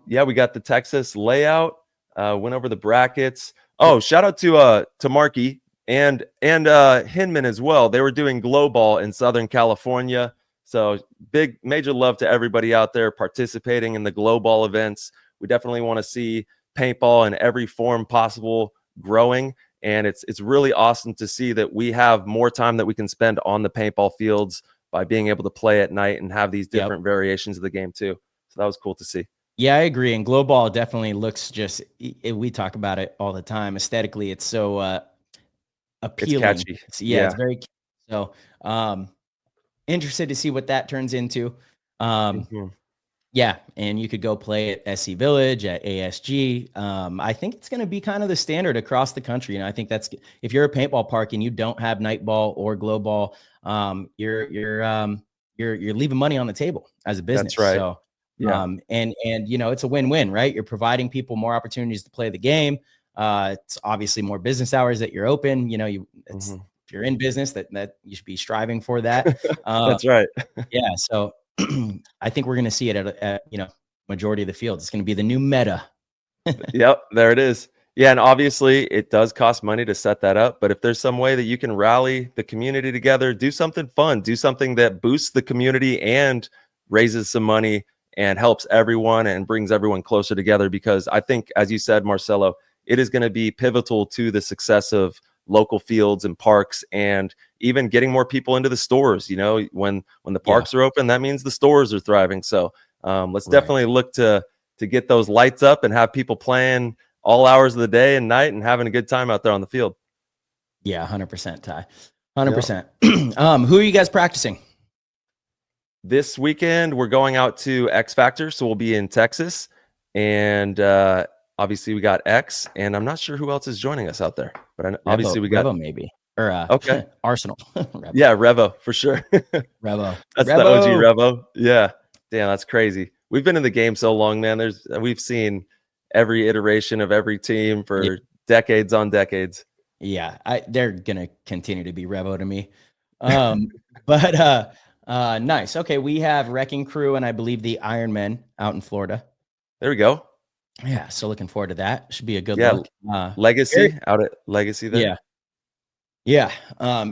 Yeah, we got the Texas layout. Went over the brackets. Oh, shout out to Marky and Hinman as well. They were doing glow ball in Southern California. So big major love to everybody out there participating in the glow ball events. We definitely want to see paintball in every form possible growing. And it's really awesome to see that we have more time that we can spend on the paintball fields by being able to play at night and have these different variations of the game too. So that was cool to see. Yeah, I agree. And glow ball definitely looks we talk about it all the time. Aesthetically, it's so appealing. It's catchy. It's very so interested to see what that turns into. Yeah, and you could go play at SC Village, at ASG. I think it's going to be kind of the standard across the country. And I think that's, if you're a paintball park and you don't have night ball or glow ball, you're leaving money on the table as a business. That's right. So, and you know, it's a win-win, right? You're providing people more opportunities to play the game. It's obviously more business hours that you're open. You know, if you're in business, that you should be striving for that. That's right. Yeah. So I think we're going to see it at majority of the field. It's going to be the new meta. Yep, there it is. Yeah, and obviously it does cost money to set that up, but if there's some way that you can rally the community together, do something fun, do something that boosts the community and raises some money and helps everyone and brings everyone closer together, because I think, as you said, Marcello, it is going to be pivotal to the success of local fields and parks, and even getting more people into the stores. You know, when the parks are open, that means the stores are thriving. So let's definitely look to get those lights up and have people playing all hours of the day and night and having a good time out there on the field. Yeah, 100%, Ty. 100%. Who are you guys practicing? This weekend, we're going out to X Factor, so we'll be in Texas. And obviously, we got X, and I'm not sure who else is joining us out there. But obviously, we got Revo maybe. Or okay, Arsenal. Yeah, Revo for sure. Revo. That's the OG Revo. Yeah. Damn, that's crazy. We've been in the game so long, man. We've seen every iteration of every team for decades on decades. Yeah, they're gonna continue to be Revo to me. But nice. Okay, we have Wrecking Crew and I believe the Iron Men out in Florida. There we go. Yeah, so looking forward to that. Should be a good look. Legacy out at Legacy there. Yeah.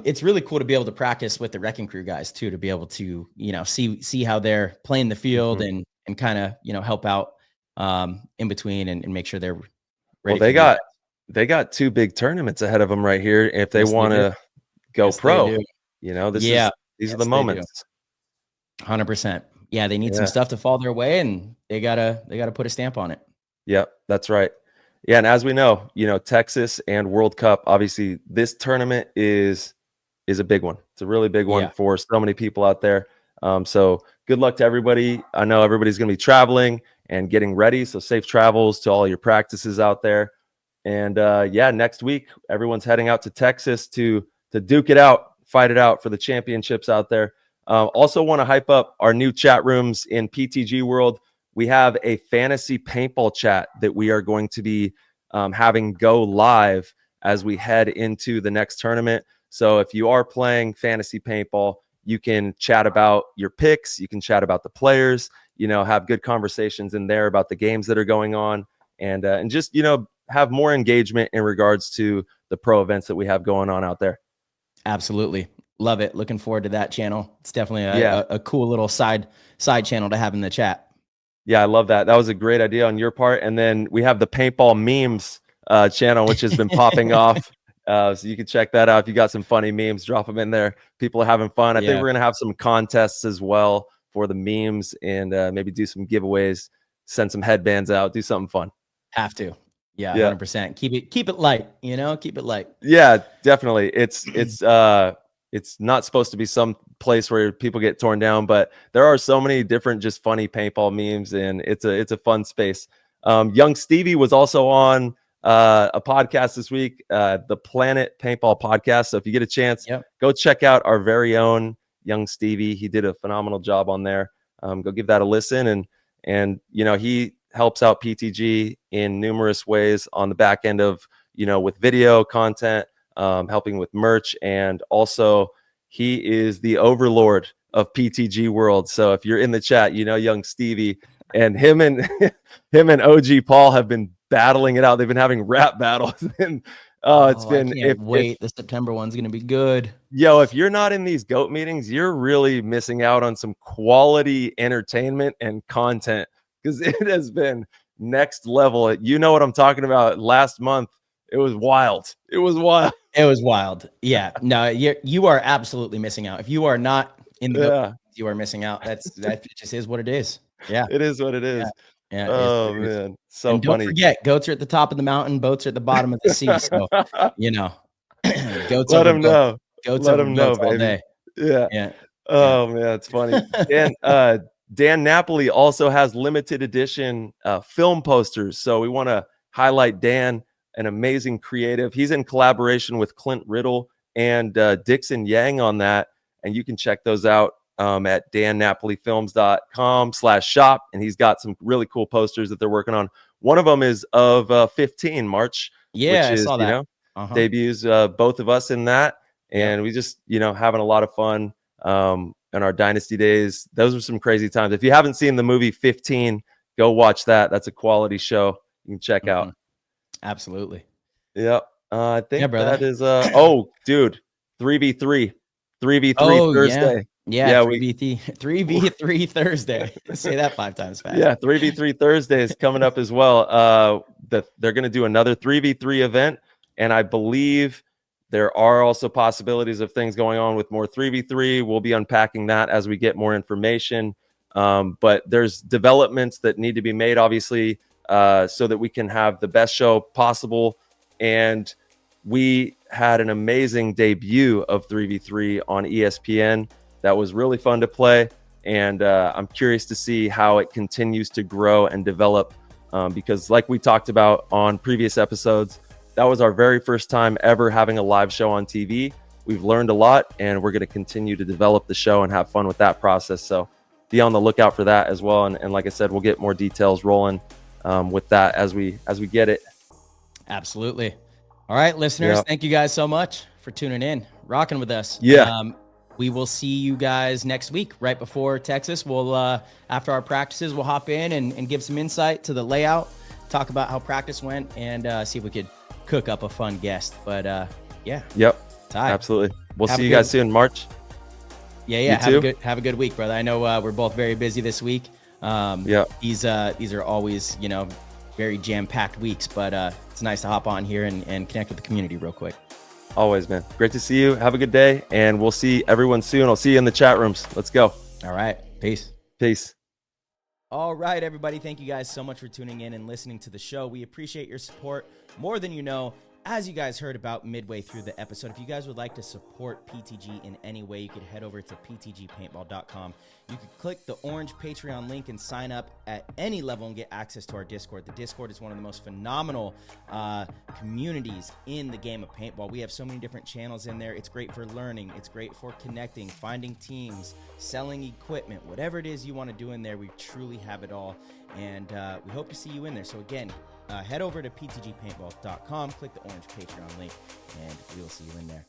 It's really cool to be able to practice with the Wrecking Crew guys too, to be able to, see how they're playing the field and kind of, help out in between and make sure they're ready. Well, they got 2 big tournaments ahead of them right here. If they want to go pro, these are the moments. 100%. Yeah, they need some stuff to fall their way, and they gotta put a stamp on it. Yep, that's right. Yeah, and as we know, Texas and World Cup, obviously this tournament is a big one. It's a really big one for so many people out there. So good luck to everybody. I know everybody's going to be traveling and getting ready, so safe travels to all your practices out there. And next week everyone's heading out to Texas to duke it out, fight it out for the championships out there. Also want to hype up our new chat rooms in PTG World. We have a fantasy paintball chat that we are going to be having go live as we head into the next tournament. So if you are playing fantasy paintball you can chat about your picks, you can chat about the players, have good conversations in there about the games that are going on, and just, have more engagement in regards to the pro events that we have going on out there. Absolutely. Love it. Looking forward to that channel. It's definitely a cool little side channel to have in the chat. Yeah, I love that. That was a great idea on your part. And then we have the paintball memes channel, which has been popping off. So you can check that out. If you got some funny memes, drop them in there. People are having fun. I think we're going to have some contests as well for the memes, and maybe do some giveaways, send some headbands out, do something fun. Have to. Yeah, 100%. Keep it light, keep it light. Yeah, definitely. It's not supposed to be some place where people get torn down, but there are so many different just funny paintball memes, and it's a fun space. Young Stevie was also on a podcast this week, the Planet Paintball Podcast. So if you get a chance, go check out our very own Young Stevie. He did a phenomenal job on there. Go give that a listen, and he helps out PTG in numerous ways on the back end of, with video content, helping with merch, and also he is the overlord of PTG world. So if you're in the chat, Young Stevie, and him and OG Paul have been battling it out. They've been having rap battles, and it's been. I can't wait. The September one's gonna be good. Yo, if you're not in these GOAT meetings, you're really missing out on some quality entertainment and content, because it has been next level. You know what I'm talking about. Last month, it was wild. It was wild. It was wild. Yeah. No, you are absolutely missing out. If you are not in the GOAT, you are missing out. That just is what it is. Yeah. It is what it is. Yeah. Oh man. So and funny. Don't forget, goats are at the top of the mountain, boats are at the bottom of the sea. So goats. Let them know. Goats Let over them know, goats all baby. day. Yeah. Oh man, it's funny. And Dan Napoli also has limited edition film posters. So we want to highlight Dan, an amazing creative. He's in collaboration with Clint Riddle and Dixon Yang on that. And you can check those out at dannapolifilms.com/shop. And he's got some really cool posters that they're working on. One of them is of 15 March. Yeah, which is, I saw that. Debuts both of us in that. And we just, having a lot of fun in our Dynasty days. Those were some crazy times. If you haven't seen the movie 15, go watch that. That's a quality show you can check out. Absolutely. Yep. I think brother. that is dude, 3v3 Thursday. Yeah, 3v3 Thursday. Say that 5 times fast. Yeah, 3v3 Thursday is coming up as well. They're going to do another 3v3 event, and I believe there are also possibilities of things going on with more 3v3. We'll be unpacking that as we get more information. But there's developments that need to be made, obviously, so that we can have the best show possible. And we had an amazing debut of 3v3 on ESPN. That was really fun to play. And I'm curious to see how it continues to grow and develop, because like we talked about on previous episodes, that was our very first time ever having a live show on TV. We've learned a lot, and we're going to continue to develop the show and have fun with that process. So be on the lookout for that as well. And like I said, we'll get more details rolling with that as we get it. Absolutely. All right, listeners, thank you guys so much for tuning in, rocking with us. Yeah. We will see you guys next week, right before Texas. We'll, after our practices, we'll hop in and give some insight to the layout, talk about how practice went, and see if we could cook up a fun guest. But yeah. Yep. Ty, absolutely. We'll see you guys soon, March. Yeah. Have a good week, brother. I know we're both very busy this week. These are always, very jam-packed weeks, but it's nice to hop on here and connect with the community real quick. Always, man. Great to see you. Have a good day, and we'll see everyone soon. I'll see you in the chat rooms. Let's go. All right. Peace. All right, everybody. Thank you guys so much for tuning in and listening to the show. We appreciate your support more than you know. As you guys heard about midway through the episode, if you guys would like to support PTG in any way, you could head over to ptgpaintball.com. You could click the orange Patreon link and sign up at any level and get access to our Discord. The Discord is one of the most phenomenal communities in the game of paintball. We have so many different channels in there. It's great for learning. It's great for connecting, finding teams, selling equipment, whatever it is you want to do in there. We truly have it all, and we hope to see you in there. So again, head over to ptgpaintball.com, click the orange Patreon link, and we will see you in there.